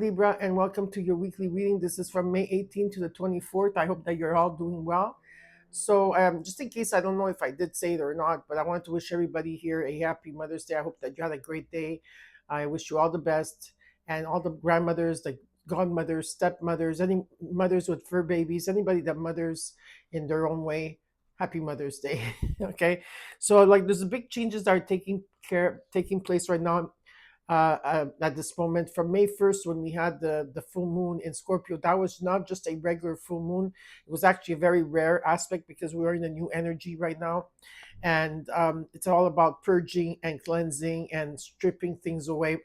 Libra, and welcome to your weekly reading. This is from May 18th to the 24th. I hope that you're all doing well. So, just in case I don't know if I did say it or not, but I wanted to wish everybody here a happy Mother's Day. I hope that you had a great day. I wish you all the best, and all the grandmothers, the godmothers, stepmothers, any mothers with fur babies, anybody that mothers in their own way. Happy Mother's Day. Okay, so like there's big changes that are taking place right now at this moment. From May 1st, when we had the full moon in Scorpio, that was not just a regular full moon. It was actually a very rare aspect because we're in a new energy right now. And it's all about purging and cleansing and stripping things away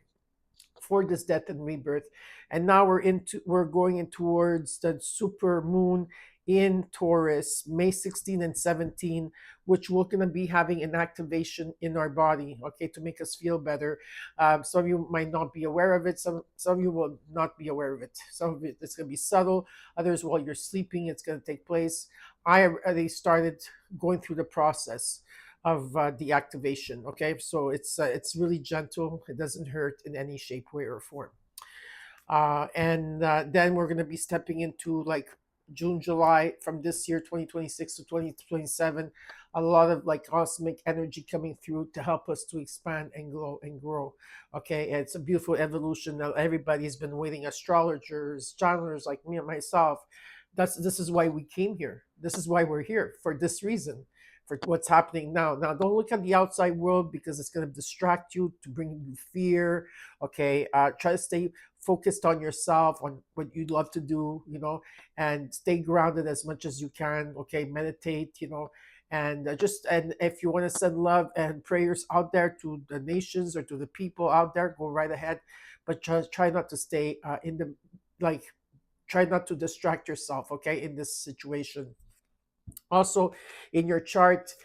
for this death and rebirth. And now we're going in towards the super moon in Taurus, May 16 and 17, which we're going to be having an activation in our body, okay, to make us feel better. Some of you might not be aware of it. Some of you will not be aware of it. Some of it it's going to be subtle. Others, while you're sleeping, it's going to take place. I already started going through the process of the activation. Okay, so it's really gentle. It doesn't hurt in any shape, way, or form. And then we're going to be stepping into like June, July from this year, 2026 to 2027. A lot of like cosmic energy coming through to help us to expand and glow and grow. Okay, and it's a beautiful evolution that everybody's been waiting. Astrologers, channelers like me and myself. This is why we came here. This is why we're here for this reason, for what's happening now. Now, don't look at the outside world because it's going to distract you, to bring you fear. Okay, try to stay focused on yourself, on what you'd love to do, and stay grounded as much as you can. Okay, meditate, and and if you want to send love and prayers out there to the nations or to the people out there, go right ahead. But try not to stay in the like. Try not to distract yourself. Okay, in this situation. Also, in your chart,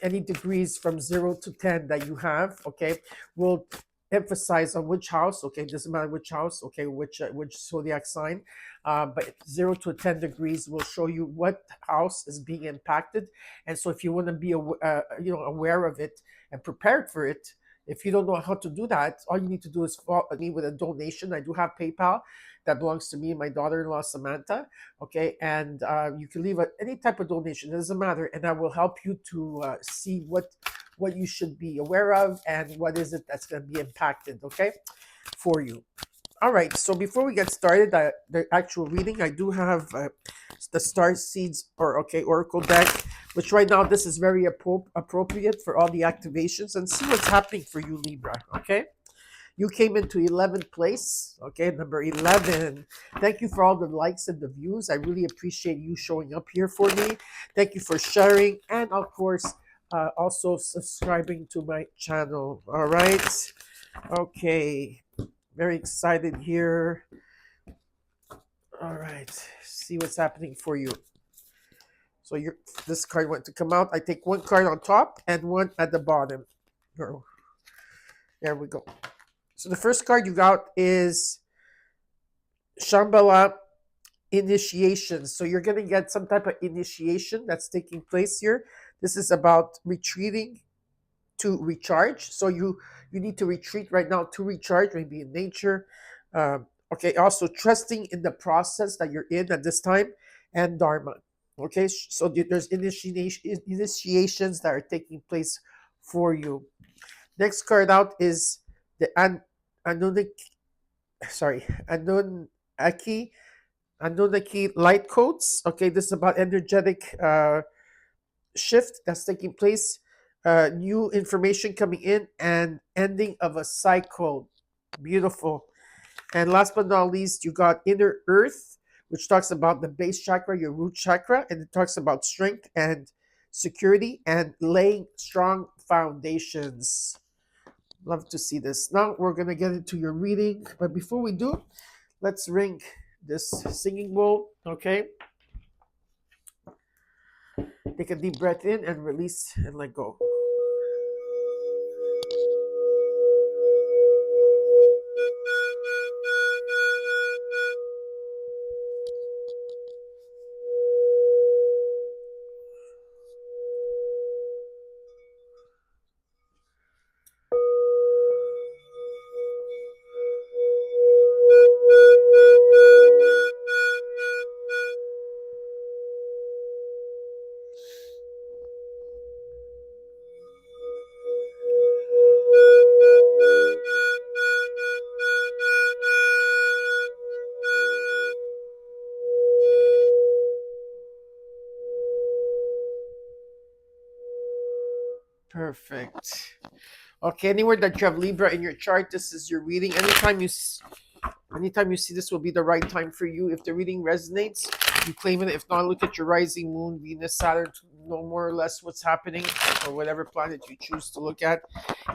any degrees from 0 to 10 that you have, okay, will emphasize on which house. Okay, doesn't matter which house. Okay, which zodiac sign, but 0 to 10 degrees will show you what house is being impacted. And so, if you want to be aware of it and prepared for it. If you don't know how to do that, all you need to do is follow me with a donation. I do have PayPal that belongs to me and my daughter-in-law Samantha. Okay, and you can leave any type of donation. It doesn't matter, and I will help you to see what you should be aware of and what is it that's going to be impacted. Okay, for you. All right. So before we get started, the actual reading, I do have the Star Seeds Oracle deck, which right now this is very appropriate for all the activations, and see what's happening for you, Libra. Okay. You came into 11th place. Okay, number 11. Thank you for all the likes and the views. I really appreciate you showing up here for me. Thank you for sharing, and of course, also subscribing to my channel. All right. Okay. Very excited here. All right. See what's happening for you. So this card went to come out. I take one card on top and one at the bottom. There we go. So the first card you got is Shambhala initiation. So you're going to get some type of initiation that's taking place here. This is about retreating to recharge. So you need to retreat right now to recharge, maybe in nature. Okay, also trusting in the process that you're in at this time, and Dharma. Okay, so there's initiations that are taking place for you. Next card out is the Anunnaki light codes. Okay, this is about energetic shift that's taking place, new information coming in, and ending of a cycle. Beautiful. And last but not least, you got Inner Earth, which talks about the base chakra, your root chakra, and it talks about strength and security and laying strong foundations. Love to see this. Now we're going to get into your reading. But before we do, let's ring this singing bowl, okay? Take a deep breath in and release and let go. Perfect. Okay, anywhere that you have Libra in your chart, this is your reading. Anytime you see this will be the right time for you. If the reading resonates, you claim it. If not, look at your rising moon, Venus, Saturn to know more or less what's happening, or whatever planet you choose to look at.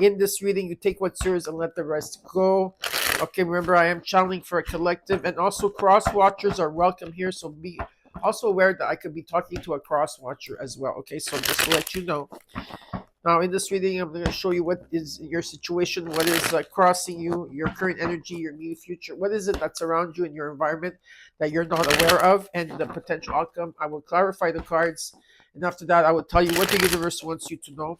In this reading, you take what's yours and let the rest go. Okay, remember I am channeling for a collective, and also cross watchers are welcome here. So be also aware that I could be talking to a cross watcher as well. Okay, so just to let you know. Now, in this reading, I'm going to show you what is your situation, what is crossing you, your current energy, your new future. What is it that's around you in your environment that you're not aware of, and the potential outcome. I will clarify the cards, and after that, I will tell you what the universe wants you to know.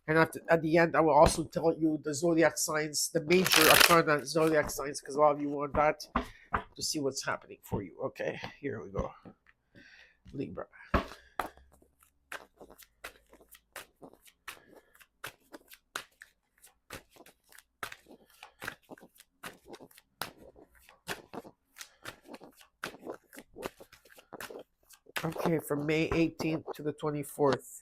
And at the end, I will also tell you the zodiac signs, the major arcana zodiac signs, because a lot of you want that to see what's happening for you. Okay, here we go. Libra. Okay, from May 18th to the 24th.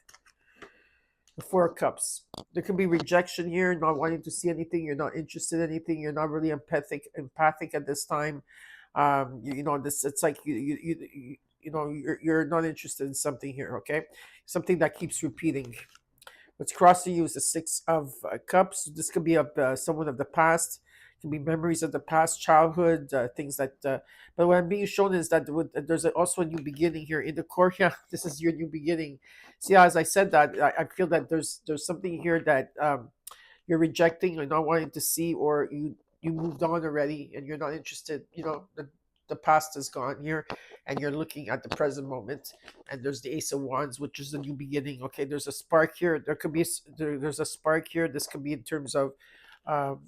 The Four of Cups. There can be rejection here, not wanting to see anything. You're not interested in anything. You're not really empathic at this time. You know this. It's like you're not interested in something here. Okay, something that keeps repeating. What's crossing you is the Six of Cups. This could be of someone of the past. It can be memories of the past, childhood, things that. But what I'm being shown is that there's also a new beginning here in the court. Yeah, this is your new beginning. See, as I said that, I feel that there's something here that you're rejecting or not wanting to see, or you moved on already and you're not interested. The past is gone here, and you're looking at the present moment. And there's the Ace of Wands, which is the new beginning. Okay, there's a spark here. There could be there's a spark here. This could be in terms of, um,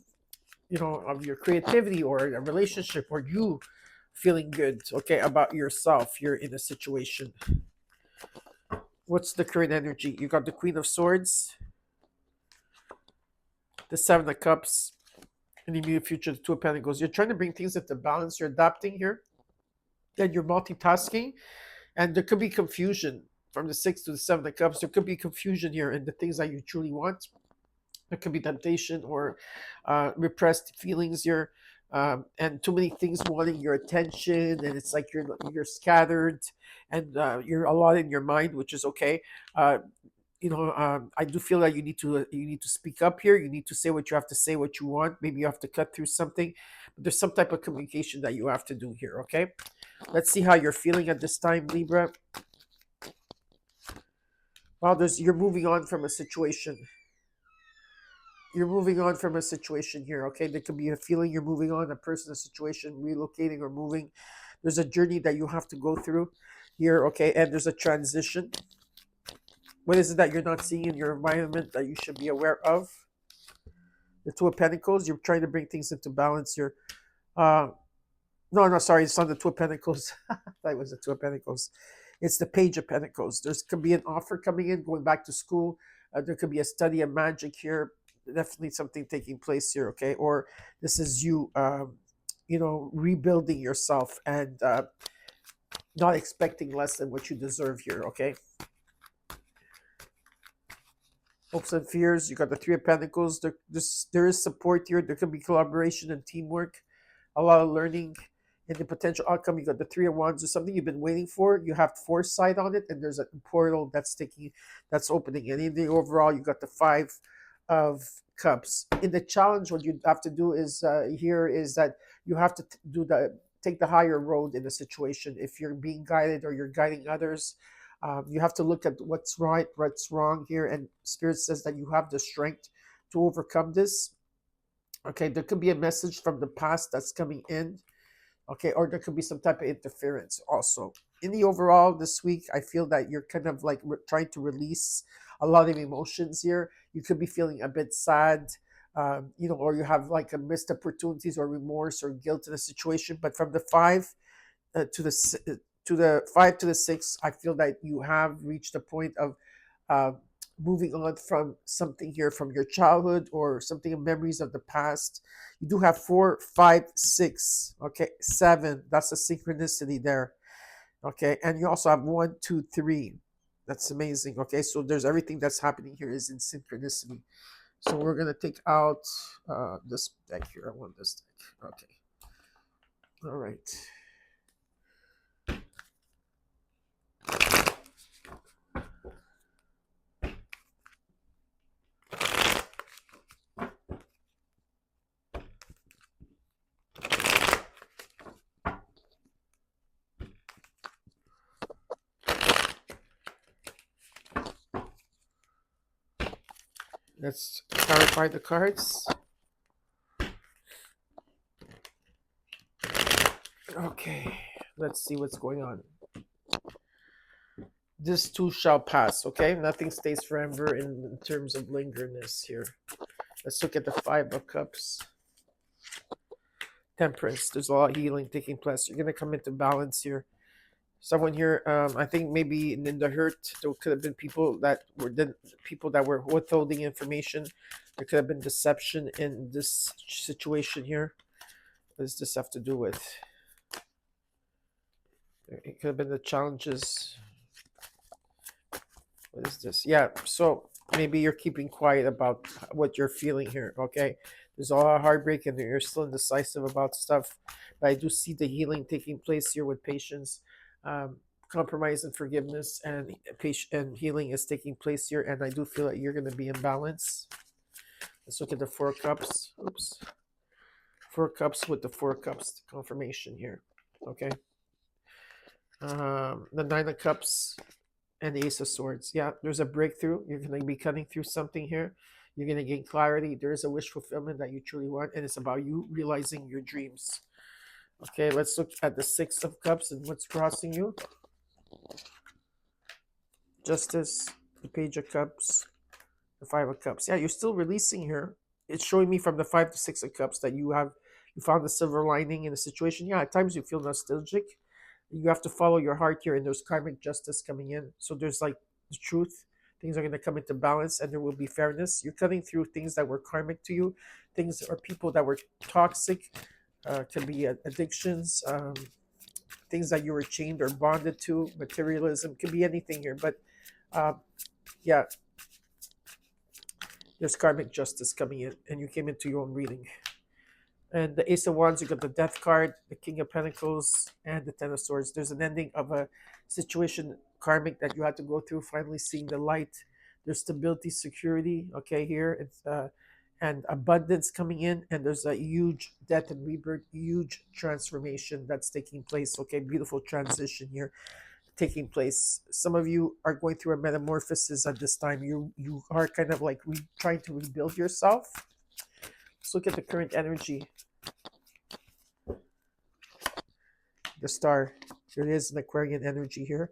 of your creativity or a relationship, or you feeling good. Okay, about yourself. You're in a situation. What's the current energy? You got the Queen of Swords, the Seven of Cups, and the immediate future, the Two of Pentacles. You're trying to bring things into balance. You're adapting here, and you're multitasking. And there could be confusion from the Six to the Seven of Cups. There could be confusion here in the things that you truly want. There could be temptation or repressed feelings here, and too many things wanting your attention, and it's like you're scattered, and you're a lot in your mind, which is okay. Uh, I do feel that you need to speak up here. You need to say what you have to say, what you want. Maybe you have to cut through something, but there's some type of communication that you have to do here. Okay, let's see how you're feeling at this time, Libra. Well, you're moving on from a situation. You're moving on from a situation here. Okay, there could be a feeling you're moving on, a person, a situation, relocating or moving. There's a journey that you have to go through here. Okay, and there's a transition. What is it that you're not seeing in your environment that you should be aware of? The Two of Pentacles. You're trying to bring things into balance here. Uh, no, sorry, it's not the Two of Pentacles. That was the Two of Pentacles. It's the Page of Pentacles. There's could be an offer coming in, going back to school. There could be a study of magic here. Definitely something taking place here. Okay, or this is you, rebuilding yourself and not expecting less than what you deserve here. Okay. Hopes and fears. You got the Three of Pentacles. There is support here. There could be collaboration and teamwork. A lot of learning. And the potential outcome, you got the Three of Wands. There's something you've been waiting for. You have foresight on it, and there's a portal that's opening. And in the overall, you got the Five of Cups. In the challenge, what you have to do is that you have to take the higher road in a situation. If you're being guided or you're guiding others, you have to look at what's right, what's wrong here, and Spirit says that you have the strength to overcome this. Okay, there could be a message from the past that's coming in. Okay, or there could be some type of interference also. In the overall this week, I feel that you're kind of like trying to release a lot of emotions here. You could be feeling a bit sad, or you have like a missed opportunities or remorse or guilt in a situation. But from the five to the five to the six, I feel that you have reached a point of uh, moving on from something here from your childhood or something in memories of the past. You do have 4, 5, 6. Okay, 7. That's a synchronicity there. Okay, and you also have 1, 2, 3. That's amazing. Okay, so there's everything that's happening here is in synchronicity. So we're gonna take out this deck here. I want this deck. Okay. All right. Let's clarify the cards. Okay. Let's see what's going on. This too shall pass. Okay. Nothing stays forever in terms of lingerness here. Let's look at the Five of Cups. Temperance. There's a lot of healing taking place. You're gonna come into balance here. Someone here, I think maybe in the hurt, there could have been people that were withholding information. There could have been deception in this situation here. What does this have to do with? It could have been the challenges. What is this? Yeah, so maybe you're keeping quiet about what you're feeling here, okay? There's a lot of heartbreak and you're still indecisive about stuff. But I do see the healing taking place here with patience. Compromise and forgiveness and healing is taking place here. And I do feel that you're going to be in balance. Let's look at the Four Cups. Oops. Four Cups with the Four Cups confirmation here. Okay. The Nine of Cups and the Ace of Swords. Yeah, there's a breakthrough. You're going to be cutting through something here. You're going to gain clarity. There is a wish fulfillment that you truly want, and it's about you realizing your dreams. Okay, let's look at the Six of Cups and what's crossing you. Justice, the Page of Cups, the Five of Cups. Yeah, you're still releasing here. It's showing me from the Five to Six of Cups that you found the silver lining in the situation. Yeah, at times you feel nostalgic. You have to follow your heart here, and there's karmic justice coming in. So there's like the truth. Things are going to come into balance, and there will be fairness. You're cutting through things that were karmic to you, things or people that were toxic. Can be addictions, things that you were chained or bonded to, materialism. Could be anything here, but yeah, there's karmic justice coming in, and you came into your own reading. And the Ace of Wands, you got the Death card, the King of Pentacles, and the Ten of Swords. There's an ending of a situation, karmic, that you had to go through, finally seeing the light. There's stability, security, okay, here. It's and abundance coming in, and there's a huge death and rebirth, huge transformation that's taking place, okay? Beautiful transition here taking place. Some of you are going through a metamorphosis at this time. You are kind of like trying to rebuild yourself. Let's look at the current energy. The Star. There is an Aquarian energy here.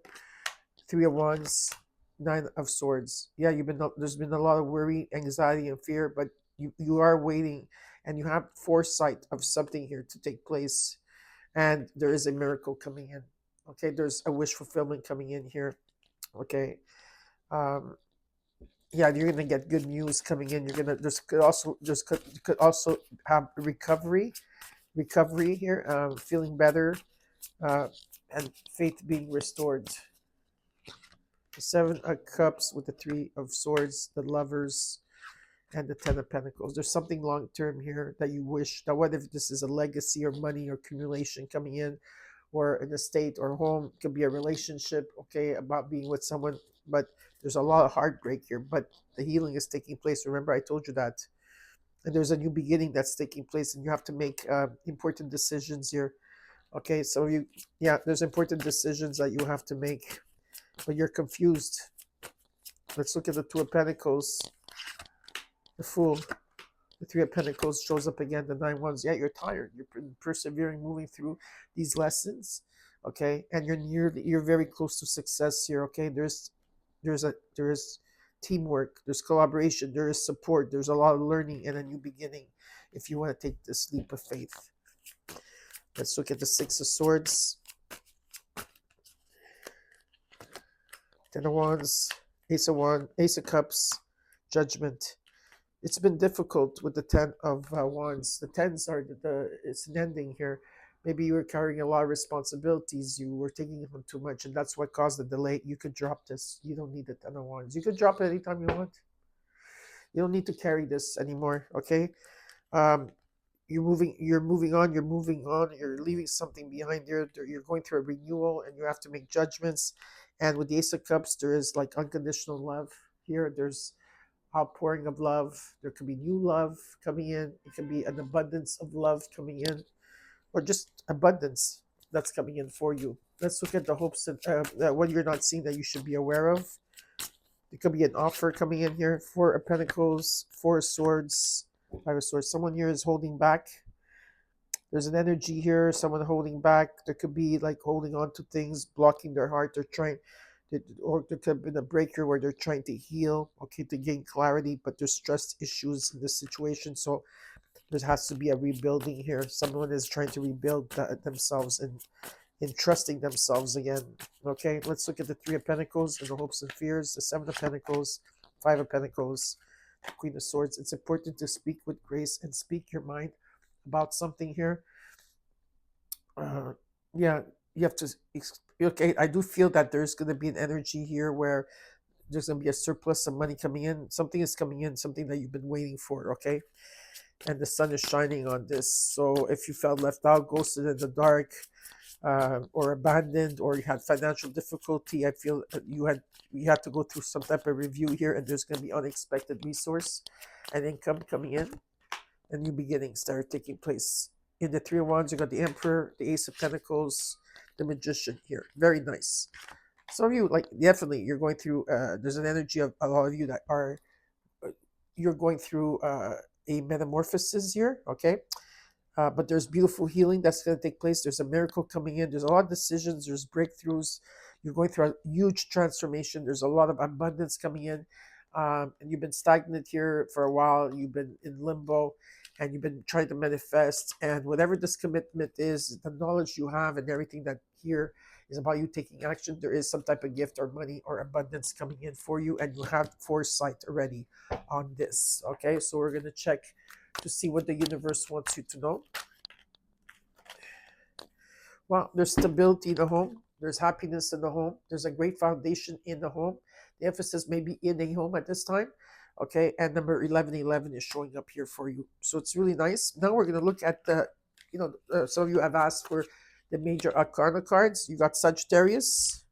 Three of Wands, Nine of Swords. Yeah, there's been a lot of worry, anxiety, and fear, but you are waiting, and you have foresight of something here to take place, and there is a miracle coming in. Okay, there's a wish fulfillment coming in here. Okay, yeah, you're gonna get good news coming in. You're gonna could also have recovery here, feeling better, and faith being restored. The Seven of Cups with the Three of Swords, the Lovers, and the Ten of Pentacles. There's something long term here that you wish. That what if this is a legacy or money or accumulation coming in, or an estate or home? It could be a relationship, okay, about being with someone. But there's a lot of heartbreak here. But the healing is taking place. Remember, I told you that. And there's a new beginning that's taking place, and you have to make important decisions here. Okay, so there's important decisions that you have to make, but you're confused. Let's look at the Two of Pentacles, the Fool. The Three of Pentacles shows up again, the Nine Wands. Yeah, you're tired. You're persevering, moving through these lessons, okay? And you're very close to success here, okay? There's teamwork, there's collaboration, there is support, there's a lot of learning and a new beginning if you want to take this leap of faith. Let's look at the Six of Swords, Ten of Wands, Ace of Cups, Judgment. It's been difficult with the Ten of Wands. The tens are it's an ending here, Maybe you were carrying a lot of responsibilities. You were taking on too much, and that's what caused the delay. You could drop this. You don't need it otherwise. You could drop it anytime you want. You don't need to carry this anymore. Okay. Um, you're moving on, you're leaving something behind there. You're going through a renewal and you have to make judgments. And with the Ace of Cups, there is like unconditional love here. There's outpouring of love. There could be new love coming in. It can be an abundance of love coming in, or just abundance that's coming in for you. Let's look at the hopes and what you're not seeing that you should be aware of. It could be an offer coming in here. Four of Pentacles, Four of Swords, Five of Swords. Someone here is holding back. There's an energy here, someone holding back. There could be like holding on to things, blocking their heart. They're trying, or there could have been a breaker where they're trying to heal, okay, to gain clarity, but there's trust issues in this situation. So there has to be a rebuilding here. Someone is trying to rebuild themselves and in trusting themselves again. Okay, let's look at the Three of Pentacles and the hopes and fears, the Seven of Pentacles, Five of Pentacles, Queen of Swords. It's important to speak with grace and speak your mind about something here. Uh, yeah, you have to. Okay, I do feel that there's going to be an energy here where there's going to be a surplus of money coming in. Something is coming in, something that you've been waiting for. Okay, and the sun is shining on this. So if you felt left out, ghosted in the dark, or abandoned, or you had financial difficulty, I feel you had to go through some type of review here, and there's going to be unexpected resource and income coming in, and new beginnings that are taking place. In the Three of Wands, you got the Emperor, the Ace of Pentacles, the Magician here. Very nice. Some of you, like, definitely, you're going through. There's an energy of a lot of you that are. You're going through a metamorphosis here. Okay, but there's beautiful healing that's going to take place. There's a miracle coming in. There's a lot of decisions. There's breakthroughs. You're going through a huge transformation. There's a lot of abundance coming in. And you've been stagnant here for a while. You've been in limbo and you've been trying to manifest. And whatever this commitment is, the knowledge you have and everything that here is about you taking action, there is some type of gift or money or abundance coming in for you. And you have foresight already on this. Okay, so we're going to check to see what the universe wants you to know. Well, there's stability in the home. There's happiness in the home. There's a great foundation in the home. The emphasis may be in a home at this time. Okay, and number 1111 is showing up here for you. So it's really nice. Now we're going to look at the, some of you have asked for the major arcana cards. You got Sagittarius.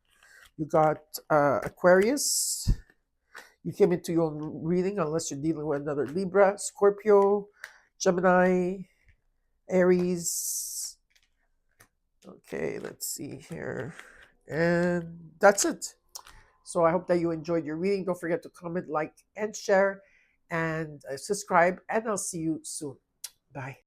You got Aquarius. You came into your own reading unless you're dealing with another Libra, Scorpio, Gemini, Aries. Okay, let's see here. And that's it. So I hope that you enjoyed your reading. Don't forget to comment, like, and share, and subscribe. And I'll see you soon. Bye.